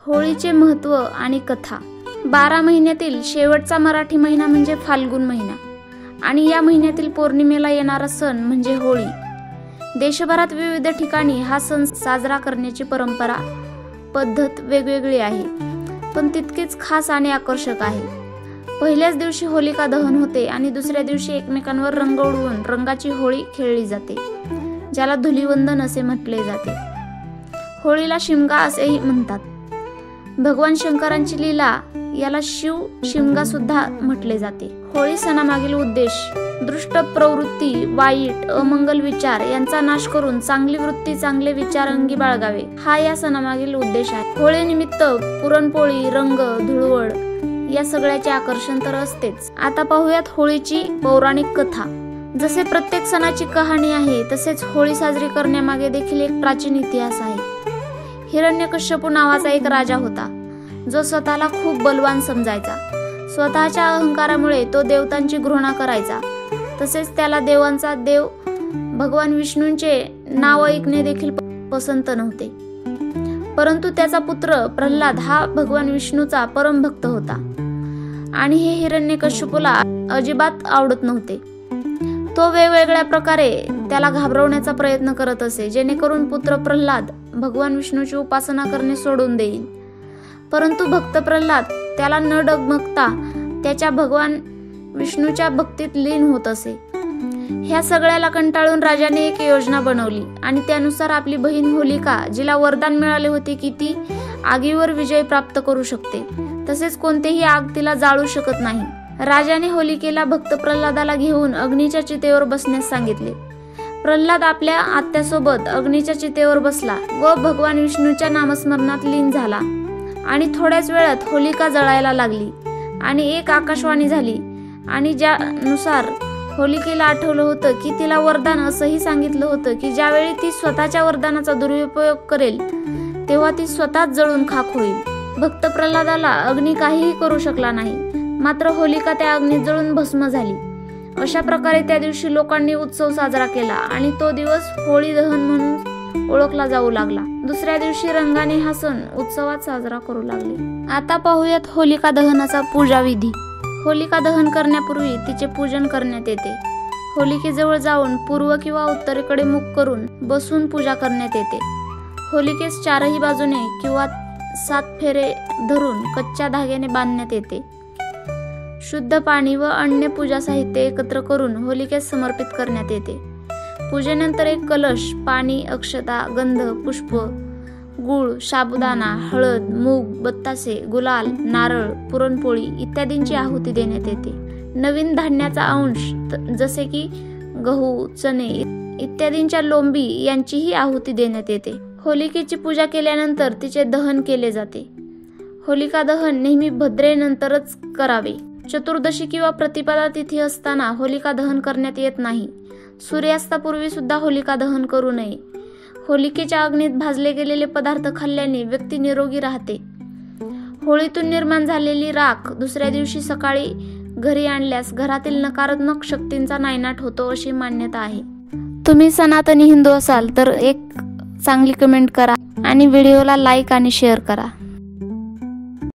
होळीचे महत्त्व आणि कथा। 12 महिन्यातील शेवटचा मराठी महिना म्हणजे फाल्गुन महिना आणि या महिन्यातील पौर्णिमेला येणारा सण म्हणजे होळी। देशभरात विविध ठिकाणी हा सण साजरा करण्याची परंपरा पद्धत वेगवेगळी आहे, पण तितकेच खास आणि आकर्षक आहे। पहिल्याच दिवशी होलिका दहन होते आणि दुसऱ्या दिवशी एकमेकांवर रंग उडवून रंगाची होळी खेळली जाते, ज्याला धुलीवंदन असे म्हटले जाते। होळीला शिमगा असेही म्हणतात। भगवान शंकरांची लीला याला शिव शिमगा सुद्धा म्हटले जाते। होळी सणामागील उद्देश दुष्ट प्रवृत्ती, वाईट अमंगल विचार यांचा नाश करून चांगली वृत्ती, चांगले विचार अंगी बाळगावे हा या सणामागील उद्देश आहे। होळी निमित्त पुरणपोळी, रंग, धुळवड या सगळ्याचे आकर्षण तर असतेच। आता पाहूयात होळीची पौराणिक कथा। जसे प्रत्येक सणाची कहाणी आहे, तसेच होळी साजरी करण्यामागे देखील एक प्राचीन इतिहास आहे। हिरण्यकश्यपू नावाचा एक राजा होता, जो स्वतःला खूप बलवान समजायचा। स्वतःच्या अहंकारामुळे तो देवतांची घृणा करायचा, तसेच त्याला देवांचा देव भगवान विष्णूंचे नाव ऐकणे देखील पसंत नव्हते। परंतु त्याचा पुत्र प्रल्हाद हा भगवान विष्णूचा परम भक्त होता आणि हे हिरण्यकश्यपूला अजिबात आवडत नव्हते। तो वेगवेगळ्या प्रकारे त्याला घाबरवण्याचा प्रयत्न करत असे, जेणेकरून पुत्र प्रल्हाद भगवान विष्णूची उपासना करणे सोडून देईल। परंतु भक्त प्रल्हाद त्याला न डगमगता त्याच्या भगवान विष्णूच्या भक्तीत लीन होत असे। ह्या सगळ्याला कंटाळून राजाने एक योजना बनवली आणि त्यानुसार आपली बहीण होलिका, जिला वरदान मिळाले होते की ती आगीवर विजय प्राप्त करू शकते, तसेच कोणतेही आग तिला जाळू शकत नाही, राजाने होलिकेला भक्त प्रल्हादाला घेऊन अग्नीच्या चितेवर बसण्यास सांगितले। प्रल्हाद आपल्या आत्यासोबत अग्नीच्या चितेवर बसला व भगवान विष्णूच्या नामस्मरणात लीन झाला आणि थोड्याच वेळात होलिका जळायला लागली आणि एक आकाशवाणी झाली आणि ज्यानुसार होलिकेला आठवलं होतं की तिला वरदान असंही सांगितलं होतं की ज्यावेळी ती स्वतःच्या वरदानाचा दुरुपयोग करेल तेव्हा ती स्वतःच जळून खाक होईल। भक्त प्रल्हादाला अग्नी काहीही करू शकला नाही, मात्र होलिका त्या अग्नीत जळून भस्म झाली। अशा प्रकारे त्या दिवशी लोकांनी उत्सव साजरा केला आणि तो दिवस होळी दहन म्हणून ओळखला जाऊ लागला। दुसऱ्या दिवशी रंगाने हा सण उत्सवात साजरा करू लागले। आता पाहूयात होलिका दहनाचा पूजा विधी। होलिका दहन करण्यापूर्वी तिचे पूजन करण्यात येते। होलिकेजवळ जाऊन पूर्व किंवा उत्तरेकडे मुख करून बसून पूजा करण्यात येते। होलिकेस चारही बाजूने किंवा 7 फेरे धरून कच्च्या धाग्याने बांधण्यात येते। शुद्ध पाणी व अन्य पूजा साहित्य एकत्र करून होलिकेस समर्पित करण्यात येते। पूजेनंतर एक कलश, पाणी, अक्षता, गंध, पुष्प, गूळ, साबुदाणा, हळद, मूग, बत्तासे, गुलाल, नारळ, पुरणपोळी इत्यादींची आहुती देण्यात येते। नवीन धान्याचा अंश जसे की गहू, चणे इत्यादींच्या लोंबी यांचीही आहुती देण्यात येते। होलिकेची पूजा केल्यानंतर तिचे दहन केले जाते। होलिका दहन नेहमी भद्रेनंतरच करावे। चतुर्दशी किंवा प्रतिपदा तिथी असताना होलिका दहन करण्यात येत नाही। सूर्यास्तापूर्वी सुद्धा होलिका दहन करू नये। होलिकेच्या अग्नीत भाजले गेलेले पदार्थ खाल्ल्याने व्यक्ती निरोगी राहते। होळीतून निर्माण झालेली राख दुसऱ्या दिवशी सकाळी घरी आणल्यास घरातील नकारात्मक शक्तींचा नायनाट होतो अशी मान्यता आहे। तुम्ही सनातनी हिंदू असाल तर एक चांगली कमेंट करा आणि व्हिडिओला लाईक आणि शेअर करा।